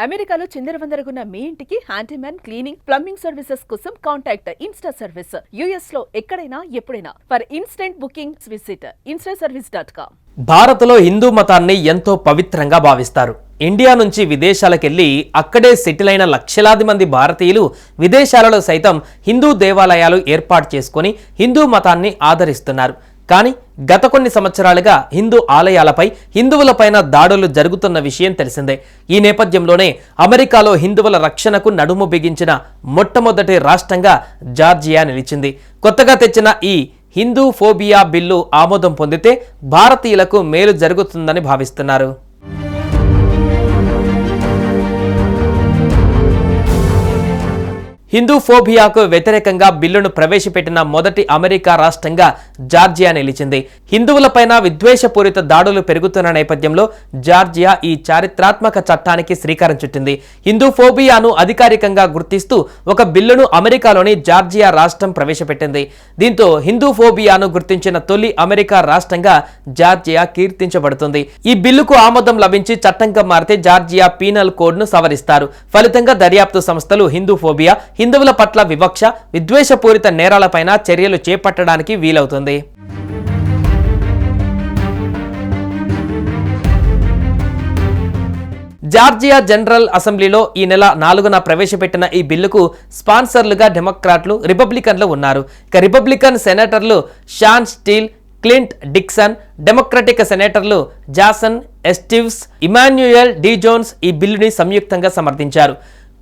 అమెరికాలో చిందరవందరగున్న మీ ఇంటికి handyman, cleaning, plumbing services కోసం కాంటాక్ట్ ఇన్స్టా సర్వీస్. యుఎస్ లో ఎక్కడైనా ఎప్పుడైనా. For instant booking visit instaservice.com. భారత్లో హిందూ మతాన్ని ఎంతో పవిత్రంగా భావిస్తారు. ఇండియా నుంచి విదేశాలకెళ్లి అక్కడే సెటిల్ అయిన లక్షలాది మంది భారతీయులు విదేశాలలో సైతం హిందూ దేవాలయాలు ఏర్పాటు చేసుకుని హిందూ మతాన్ని ఆదరిస్తున్నారు. కానీ గత కొన్ని సంవత్సరాలుగా హిందూ ఆలయాలపై హిందువులపైన దాడులు జరుగుతున్న విషయం తెలిసిందే. ఈ నేపథ్యంలోనే అమెరికాలో హిందువుల రక్షణకు నడుము బిగించిన మొట్టమొదటి రాష్ట్రంగా జార్జియా నిలిచింది. కొత్తగా తెచ్చిన ఈ హిందూ ఫోబియా బిల్లు ఆమోదం పొందితే భారతీయులకు మేలు జరుగుతుందని భావిస్తున్నారు. హిందూ ఫోబియాకు వ్యతిరేకంగా బిల్లును ప్రవేశపెట్టిన మొదటి అమెరికా రాష్ట్రంగా జార్జియా నిలిచింది. హిందువులపైన విద్వేషపూరిత దాడులు పెరుగుతున్న నేపథ్యంలో జార్జియా ఈ చారిత్రాత్మక చట్టానికి శ్రీకారం చుట్టింది. హిందూ ఫోబియాను అధికారికంగా గుర్తిస్తూ ఒక బిల్లును అమెరికాలోని జార్జియా రాష్ట్రం ప్రవేశపెట్టింది. దీంతో హిందూ ఫోబియాను గుర్తించిన తొలి అమెరికా రాష్ట్రంగా జార్జియా కీర్తించబడుతుంది. ఈ బిల్లుకు ఆమోదం లభించి చట్టంగా మారితే జార్జియా పీనల్ కోడ్ను సవరిస్తారు. ఫలితంగా దర్యాప్తు సంస్థలు హిందూ ఫోబియా, హిందువుల పట్ల వివక్ష, విద్వేషపూరిత నేరాలపైన చర్యలు చేపట్టడానికి వీలవుతుంది. జార్జియా జనరల్ అసెంబ్లీలో ఈ నెల 4న ప్రవేశపెట్టిన ఈ బిల్లుకు స్పాన్సర్లుగా డెమోక్రాట్లు, రిపబ్లికన్లు ఉన్నారు. ఇక రిపబ్లికన్ సెనేటర్లు Shawn Steele, Clint Dixon, democratic సెనేటర్లు Jason Esteves, Emanuel D Jones ఈ బిల్లుని సంయుక్తంగా సమర్థించారు.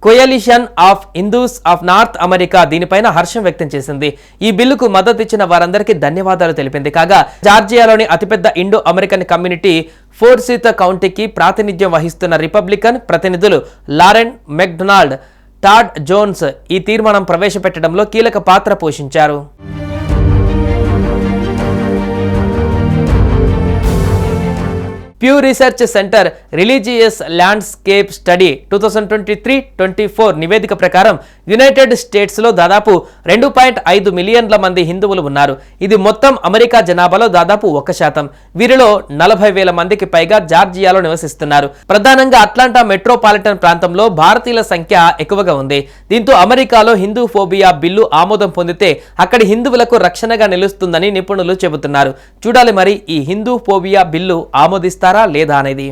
Coalition of Hindus of North America దీనిపైన హర్షం వ్యక్తం చేసింది. ఈ బిల్లుకు మద్దతు ఇచ్చిన వారందరికీ ధన్యవాదాలు తెలిపింది. కాగా జార్జియాలోని అతిపెద్ద ఇండో అమెరికన్ కమ్యూనిటీ ఫోర్సిత్ కౌంటీకి ప్రాతినిధ్యం వహిస్తున్న రిపబ్లికన్ ప్రతినిధులు లారెన్ మెక్డొనాల్డ్, టాడ్ జోన్స్ ఈ తీర్మానం ప్రవేశపెట్టడంలో కీలక పాత్ర పోషించారు. Pew Research Center religious landscape study 2023-24 నివేదిక ప్రకారం యునైటెడ్ స్టేట్స్లో దాదాపు 2.5 మిలియన్ల మంది హిందువులు ఉన్నారు. ఇది మొత్తం అమెరికా జనాభాలో దాదాపు 1%. వీరిలో 40,000 మందికి పైగా జార్జియాలో నివసిస్తున్నారు. ప్రధానంగా అట్లాంటా మెట్రోపాలిటన్ ప్రాంతంలో భారతీయుల సంఖ్య ఎక్కువగా ఉంది. దీంతో అమెరికాలో హిందూ ఫోబియా బిల్లు ఆమోదం పొందితే అక్కడి హిందువులకు రక్షణగా నిలుస్తుందని నిపుణులు చెబుతున్నారు. చూడాలి మరి ఈ హిందూ ఫోబియా బిల్లు ఆమోదిస్తారా లేదా అనేది.